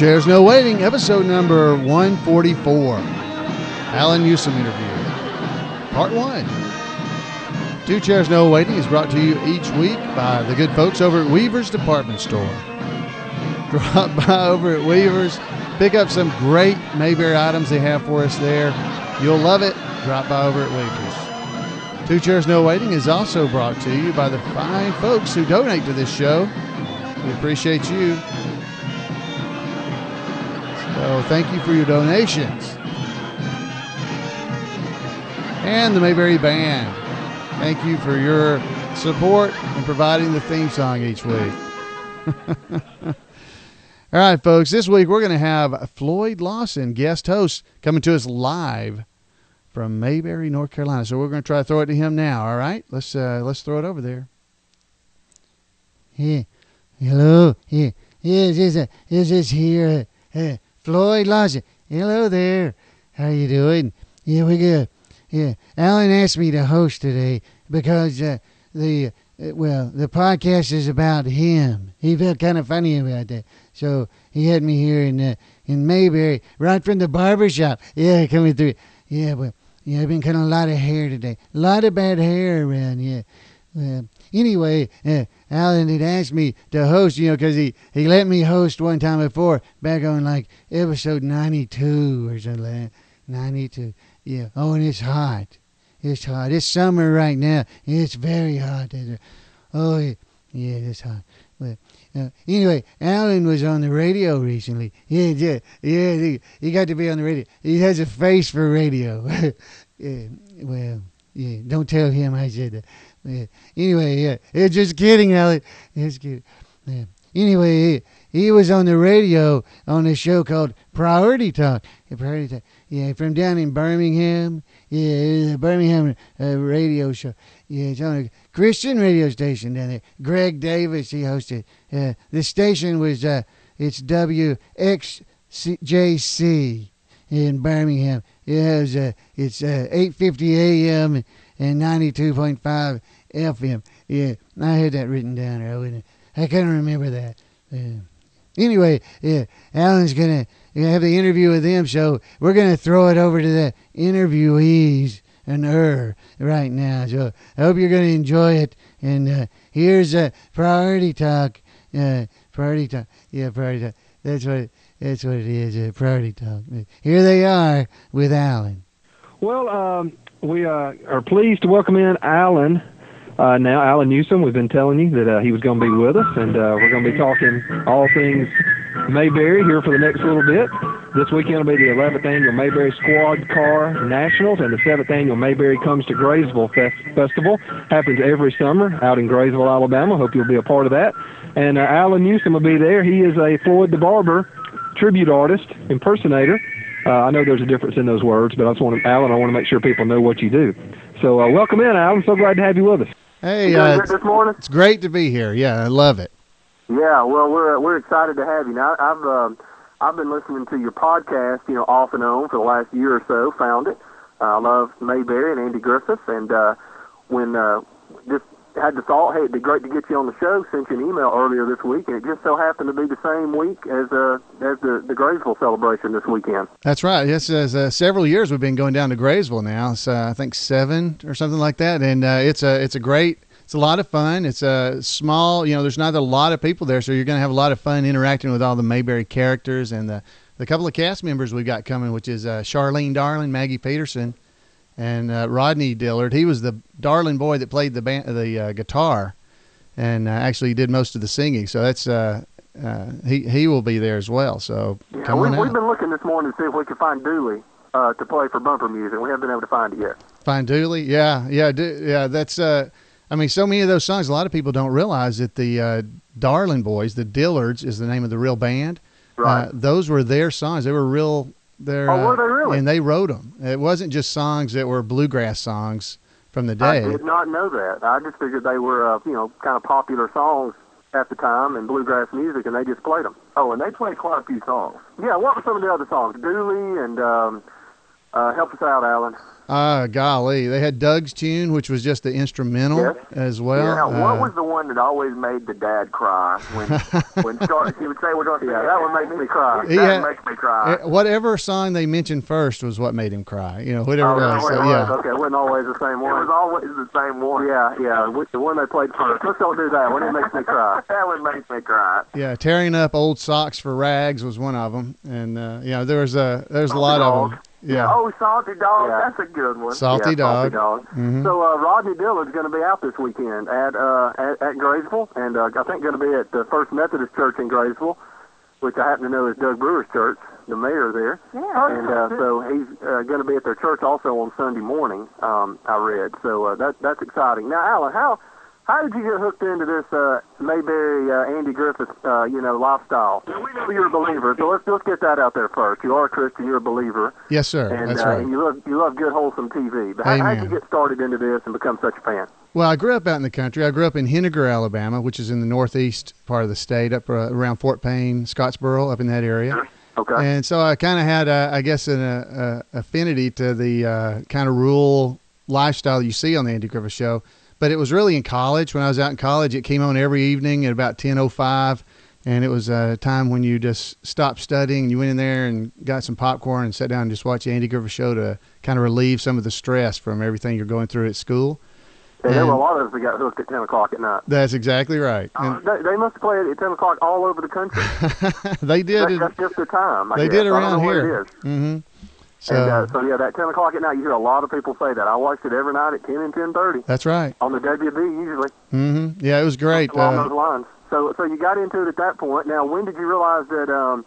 Chairs No Waiting, episode number 144. Allan Newsome interview, part 1. Two Chairs No Waiting is brought to you each week by the good folks over at Weaver's Department Store. Drop by over at Weaver's, pick up some great Mayberry items they have for us there. You'll love it. Drop by over at Weaver's. Two Chairs No Waiting is also brought to you by the fine folks who donate to this show. We appreciate you. So thank you for your donations. And the Mayberry Band, thank you for your support in providing the theme song each week. All right, folks, this week we're going to have Floyd Lawson, guest host, coming to us live from Mayberry, North Carolina. So we're going to try to throw it to him now, all right? Let's throw it over there. Yeah, hello, yeah, is this here, Floyd Lawson. Hello there. How you doing? Yeah, we good. Yeah, Allan asked me to host today because the podcast is about him. He felt kind of funny about that, so he had me here in Mayberry, right from the barber shop. Yeah, coming through. Yeah, well, yeah, I've been cutting a lot of hair today. A lot of bad hair around. Yeah. Anyway, Allan had asked me to host, because he let me host one time before, back on like episode 92 or something like that. 92. Yeah. Oh, and it's hot. It's hot. It's summer right now. It's very hot. Oh, yeah, it's hot. Well, anyway, Allan was on the radio recently. Yeah. He got to be on the radio. He has a face for radio. Don't tell him I said that. Anyway, just kidding, Allan. Just kidding. Anyway, he was on the radio on a show called Priority Talk. Yeah, from down in Birmingham. Yeah, it was a Birmingham radio show. Yeah, it's on a Christian radio station down there. Greg Davis, he hosted. The station was it's WXJC in Birmingham. It's 8:50 a.m. and 92.5 FM. Yeah, I had that written down there. I couldn't remember that. Anyway, yeah, Allan's going to have the interview with them, so we're going to throw it over to the interviewees and her right now. So I hope you're going to enjoy it. And here's Priority Talk. Priority Talk. Yeah, Priority Talk. That's what it is, Priority Talk. Here they are with Allan. Well, we are pleased to welcome in Allan. Now, Allan Newsome, we've been telling you that he was going to be with us, and we're going to be talking all things Mayberry here for the next little bit. This weekend will be the 11th annual Mayberry Squad Car Nationals, and the 7th annual Mayberry Comes to Graysville Festival. Happens every summer out in Graysville, Alabama. Hope you'll be a part of that. And Allan Newsome will be there. He is a Floyd the Barber tribute artist, impersonator. I know there's a difference in those words, but Allan, I want to make sure people know what you do. So welcome in, Allan. So glad to have you with us. Hey, this morning? It's great to be here. Yeah, I love it. Yeah, well, we're excited to have you. Now, I've been listening to your podcast, off and on for the last year or so. Found it. I love Mayberry and Andy Griffith, and when just had the thought, hey, it'd be great to get you on the show. Sent you an email earlier this week, and it just so happened to be the same week as the Graysville celebration this weekend. That's right. Yes, several years we've been going down to Graysville now. It's I think 7 or something like that, and it's a lot of fun. It's a small, there's not a lot of people there, so you're going to have a lot of fun interacting with all the Mayberry characters and the couple of cast members we've got coming, which is Charlene Darling, Maggie Peterson, and Rodney Dillard. He was the Darling boy that played the guitar, and actually did most of the singing. So that's he will be there as well. So come on out. We've been looking this morning to see if we could find Dooley to play for bumper music. We haven't been able to find it yet. Find Dooley? Yeah. That's so many of those songs. A lot of people don't realize that the Darling boys, the Dillards, is the name of the real band. Right. Those were their songs. They were real. Were they really? And they wrote them. It wasn't just songs that were bluegrass songs from the day. I did not know that. I just figured they were, kind of popular songs at the time and bluegrass music, and they just played them. Oh, and they played quite a few songs. Yeah, what were some of the other songs? Dooley and Help us out, Alan. Golly, they had Doug's Tune, which was just the instrumental Yes. as well. Yeah. What was the one that always made the dad cry when he would say we're going to? Yeah, that one makes me cry. Makes me cry. Whatever song they mentioned first was what made him cry. You know, whatever it was. So, yeah. Okay, it wasn't always the same one. It was always the same one. Yeah. The one they played first. Let's don't do that one. It makes me cry. That one makes me cry. Yeah, tearing up old socks for rags was one of them, and there's a lot of them. Yeah. Oh, Salty Dog. Yeah. That's a good one. Salty Dog. Mm-hmm. So Rodney Dillard's going to be out this weekend at Graysville, and I think going to be at the First Methodist Church in Graysville, which I happen to know is Doug Brewer's church, the mayor there. Yeah. And so he's going to be at their church also on Sunday morning. I read. So that's exciting. Now, Alan, how did you get hooked into this Mayberry Andy Griffith lifestyle? We know you're a believer, so let's get that out there first. You are a Christian, you're a believer. Yes, sir. And, that's right. And you love good, wholesome TV. But how did you get started into this and become such a fan? Well, I grew up out in the country. I grew up in Henniger, Alabama, which is in the northeast part of the state, up around Fort Payne, Scottsboro, up in that area. Okay. And so I kind of had, an affinity to the kind of rural lifestyle you see on the Andy Griffith Show. But it was really in college. When I was out in college, it came on every evening at about 10:05, and it was a time when you just stopped studying. You went in there and got some popcorn and sat down and just watched the Andy Griffith Show to kind of relieve some of the stress from everything you're going through at school. And there were a lot of us that got hooked at 10 o'clock at night. That's exactly right. They must have played at 10 o'clock all over the country. They did. That's just the time. They did around here. Mm-hmm. So that 10 o'clock at night, you hear a lot of people say that. I watched it every night at 10 and 10:30. That's right. On the WB usually. Mm-hmm. Yeah, it was great. Along those lines. So you got into it at that point. Now, when did you realize that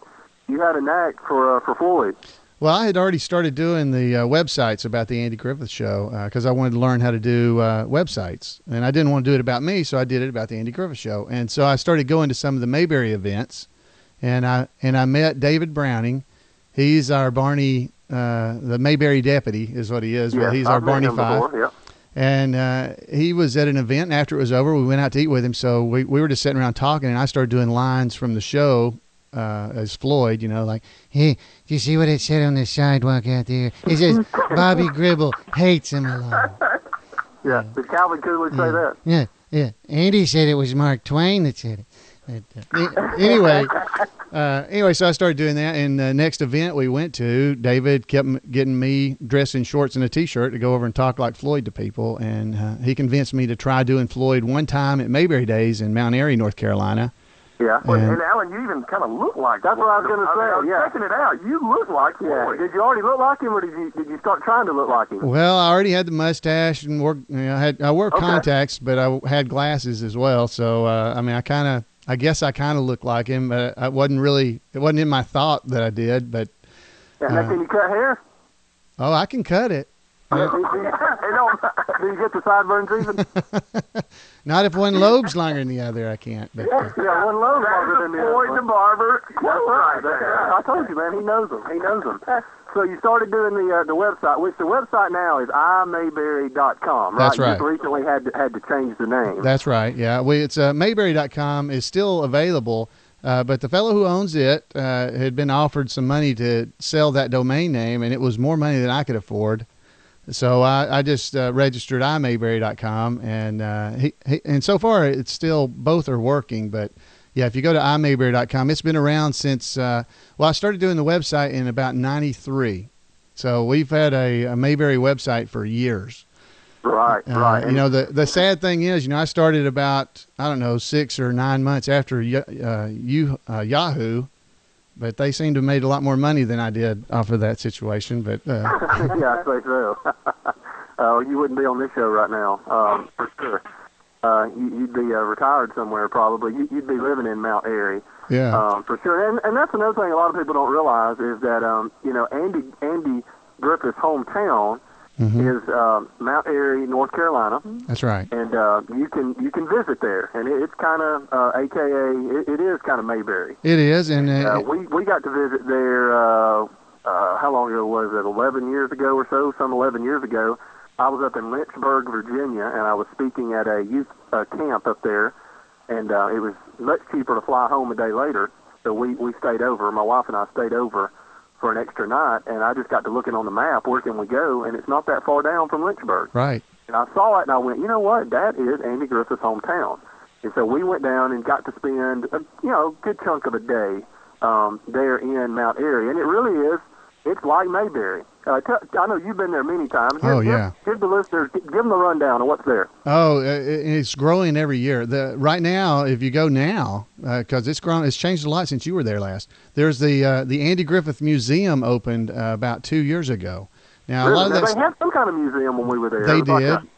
you had a knack for Floyd? Well, I had already started doing the websites about the Andy Griffith Show because I wanted to learn how to do websites. And I didn't want to do it about me, so I did it about the Andy Griffith Show. And so I started going to some of the Mayberry events, and I met David Browning. He's our Barney, the Mayberry deputy is what he is. Yeah, well, he's our Barney Five. Before, yeah. And he was at an event, and after it was over, we went out to eat with him. So we were just sitting around talking, and I started doing lines from the show as Floyd, like, hey, do you see what it said on the sidewalk out there? It says, Bobby Gribble hates him alone. Yeah, did Calvin Coolidge say that? Yeah. Andy said it was Mark Twain that said it. Anyway, so I started doing that, and the next event we went to, David kept getting me dressed in shorts and a T-shirt to go over and talk like Floyd to people, and he convinced me to try doing Floyd one time at Mayberry Days in Mount Airy, North Carolina. Yeah, and Alan, you even kind of look like. That's what I was going to say. I was checking it out. You look like Floyd. Yeah. Did you already look like him, or did you start trying to look like him? Well, I already had the mustache and I wore contacts, but I had glasses as well. So I guess I kind of looked like him, but it wasn't in my thought that I did. But now, can you cut hair? Oh, I can cut it. Do you get the sideburns even? Not if one lobe's longer than the other, I can't. But, yeah, one lobe's longer than the other. Floyd the barber. That's right. I told you, man. He knows them. So you started doing the website, which the website now is imayberry.com, right? That's right. You just recently had to change the name. That's right. Yeah, it's mayberry.com is still available, but the fellow who owns it had been offered some money to sell that domain name, and it was more money than I could afford. So I just registered imayberry.com, and and so far it's still, both are working. But yeah, if you go to imayberry.com, it's been around since I started doing the website in about '93. So we've had a Mayberry website for years. Right. The sad thing is, I started about 6 or 9 months after Yahoo. But they seem to have made a lot more money than I did off of that situation. But yeah, I say so. You wouldn't be on this show right now, for sure. You'd be retired somewhere probably. You'd be living in Mount Airy. Yeah. For sure. And that's another thing a lot of people don't realize is that Andy Griffith's hometown is Mount Airy, North Carolina. That's right. And you can visit there, and it's kind of AKA it is kind of Mayberry. It is, and we got to visit there. How long ago was it? 11 years ago or so? Some 11 years ago. I was up in Lynchburg, Virginia, and I was speaking at a youth camp up there, and it was much cheaper to fly home a day later. So we stayed over. My wife and I stayed over for an extra night, and I just got to looking on the map, where can we go? And it's not that far down from Lynchburg. Right. And I saw it, and I went, you know what? That is Andy Griffith's hometown. And so we went down and got to spend a good chunk of a day there in Mount Airy, and it really is. It's like Mayberry. I know you've been there many times. Give the listeners, give them the rundown of what's there. Oh, it's growing every year. Right now, if you go now, because it's changed a lot since you were there last. There's the Andy Griffith Museum opened about 2 years ago. Now, really? A lot of they had some kind of museum when we were there.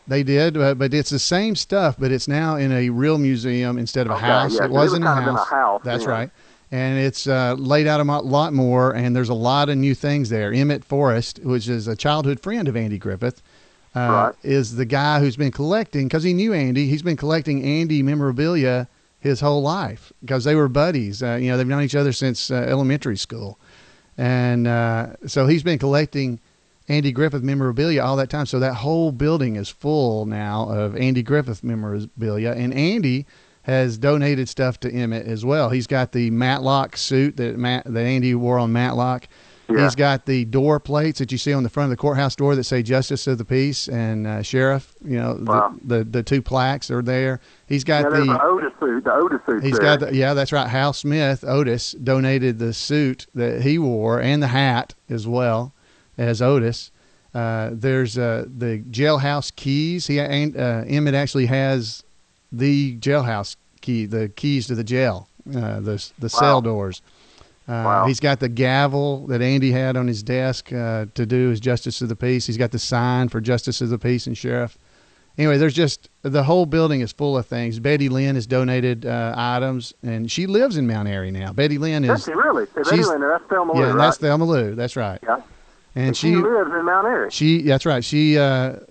They did, but it's the same stuff, but it's now in a real museum instead of a house. Yeah, it wasn't a house. That's right. And it's laid out a lot more, and there's a lot of new things there. Emmett Forrest, which is a childhood friend of Andy Griffith, is the guy who's been collecting, because he knew Andy, he's been collecting Andy memorabilia his whole life because they were buddies. They've known each other since elementary school. And so he's been collecting Andy Griffith memorabilia all that time. So that whole building is full now of Andy Griffith memorabilia. And Andy has donated stuff to Emmett as well. He's got the Matlock suit that Andy wore on Matlock. Yeah. He's got the door plates that you see on the front of the courthouse door that say Justice of the Peace and Sheriff. Wow. the two plaques are there. He's got the Otis suit. The Otis suit. He's got that's right. Hal Smith, Otis, donated the suit that he wore and the hat as well as Otis. There's the jailhouse keys. Emmett actually has the jailhouse key, the keys to the jail, the cell doors. He's got the gavel that Andy had on his desk to do his Justice of the Peace. He's got the sign for Justice of the Peace and Sheriff. Anyway, there's just the whole building is full of things. Betty Lynn has donated items, and she lives in Mount Airy now. Betty Lynn is. Does she really? Betty Lynn, that's Thelma Lou, right? Yeah, that's Thelma Lou. That's right. Yeah. And she lives in Mount Airy. That's right. She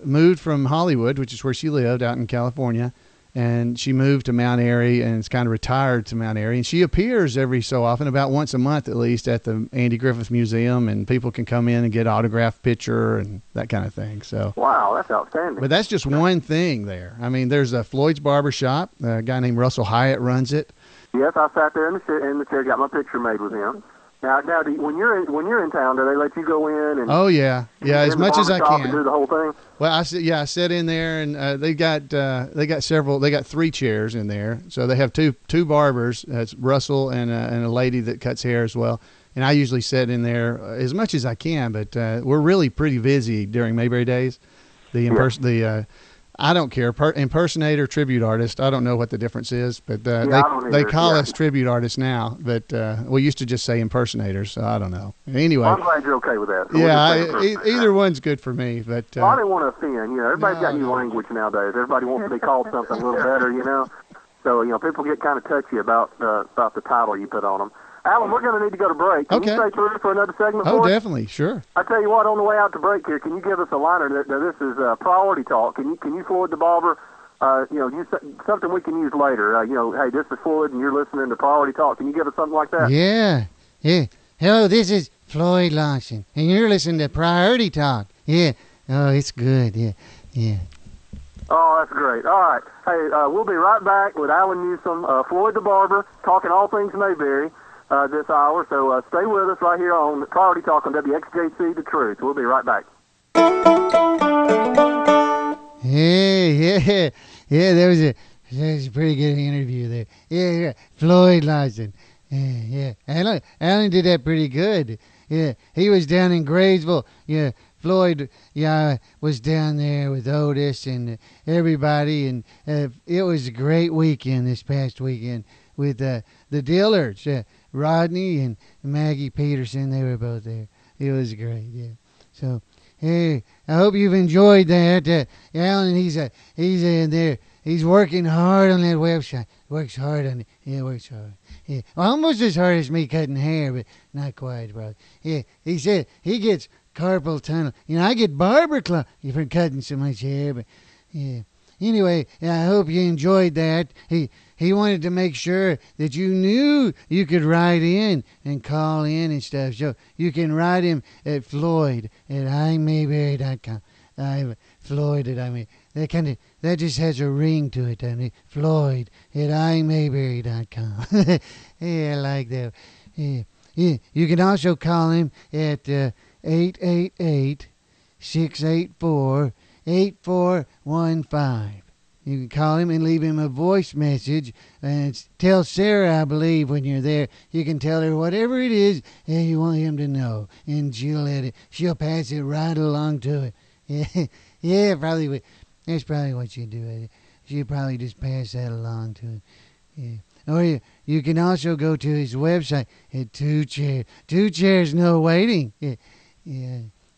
moved from Hollywood, which is where she lived, out in California, and she moved to Mount Airy and is kind of retired to Mount Airy. And she appears every so often, about once a month at least, at the Andy Griffith Museum, and people can come in and get autographed picture and that kind of thing. So wow, that's outstanding. But that's just one thing there. I mean, there's a Floyd's Barber Shop. A guy named Russell Hyatt runs it. Yes, I sat there in the chair, got my picture made with him. Now, when you're in town, do they let you go in and? Oh yeah, as much as I can. And do the whole thing. Well, I sat in there, and they got 3 chairs in there. So they have two barbers. That's Russell and a lady that cuts hair as well. And I usually sit in there as much as I can, but we're really pretty busy during Mayberry days. I don't care. Impersonator, tribute artist. I don't know what the difference is, but they call us tribute artists now. But we used to just say impersonators, so I don't know. Anyway, I'm glad you're okay with that. So either one's good for me. But I didn't want to offend. Everybody's got new language nowadays. Everybody wants to be called something a little better. So people get kind of touchy about the title you put on them. Alan, we're going to need to go to break. Can you stay through for another segment for us? Oh, definitely, sure. I tell you what, on the way out to break here, can you give us a liner? This is Priority Talk. Can you Floyd the Barber? Something we can use later. Hey, this is Floyd, and you're listening to Priority Talk. Can you give us something like that? Yeah. Hello, this is Floyd Lawson, and you're listening to Priority Talk. Yeah. Oh, it's good. Yeah. Oh, that's great. All right. Hey, we'll be right back with Allan Newsome, Floyd the Barber, talking all things Mayberry. This hour, so stay with us right here on Priority Talk on WXJC The Truth. We'll be right back. Yeah, there was a pretty good interview there. Yeah, Floyd Lawson. Yeah, Allan did that pretty good. Yeah, he was down in Graysville. Yeah, Floyd, was down there with Otis and everybody, and it was a great weekend this past weekend with the Dillards. Rodney and Maggie Peterson, they were both there. It was great, yeah. So, hey, I hope you've enjoyed that. Allan, he's in there. He's working hard on that website. Works hard on it. Yeah, works hard. Yeah, almost as hard as me cutting hair, but not quite, brother. Yeah, he said he gets carpal tunnel. I get barber club for cutting so much hair, but yeah. Anyway, I hope you enjoyed that. He wanted to make sure that you knew you could write in and call in and stuff. So you can write him at Floyd at imayberry.com. Floyd at imayberry. That just has a ring to it, doesn't it? Floyd at imayberry.com. Yeah, I like that. Yeah. You can also call him at 888-684-8415. You can call him and leave him a voice message. And tell Sarah, I believe, when you're there, you can tell her whatever it is you want him to know, and she'll pass it right along to it. Yeah, probably. That's probably what you do. She'll probably just pass that along to him. Yeah. Or you can also go to his website at Two Chairs No Waiting. Yeah.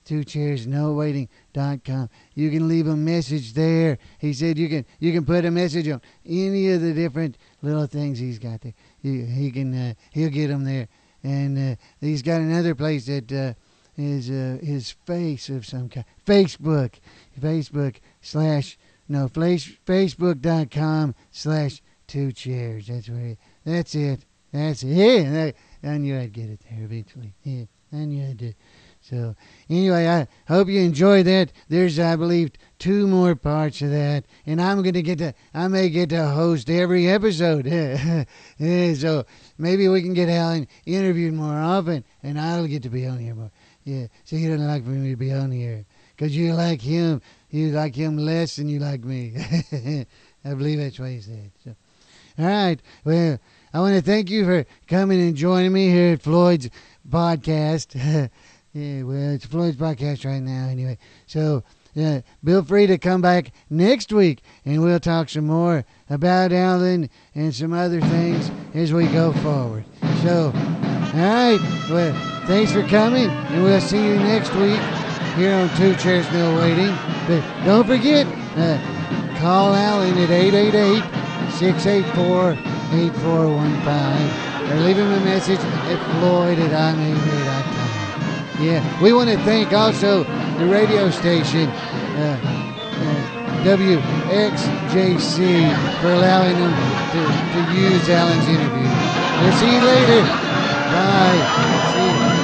TwoChairsNoWaiting.com. You can leave a message there. He said you can put a message on any of the different little things he's got there. He'll get them there. And he's got another place that is his face of some kind. Facebook.com/2chairs. That's it. Yeah, I knew I'd get it there eventually. Yeah, I knew I'd do it. So, anyway, I hope you enjoyed that. There's, I believe, 2 more parts of that, and I may get to host every episode. Yeah, so maybe we can get Allan interviewed more often, and I'll get to be on here more. Yeah, so you don't like for me to be on here, because you like him less than you like me. I believe that's what he said. So, all right, well, I want to thank you for coming and joining me here at Floyd's podcast. Yeah, well, it's Floyd's podcast right now anyway. So, feel free to come back next week, and we'll talk some more about Allan and some other things as we go forward. So, all right, well, thanks for coming, and we'll see you next week here on Two Chairs No Waiting. But don't forget, call Allan at 888-684-8415, or leave him a message at Floyd@imayberry.com. Yeah, we want to thank also the radio station, WXJC, for allowing them to use Allan's interview. We'll see you later. Bye. See you.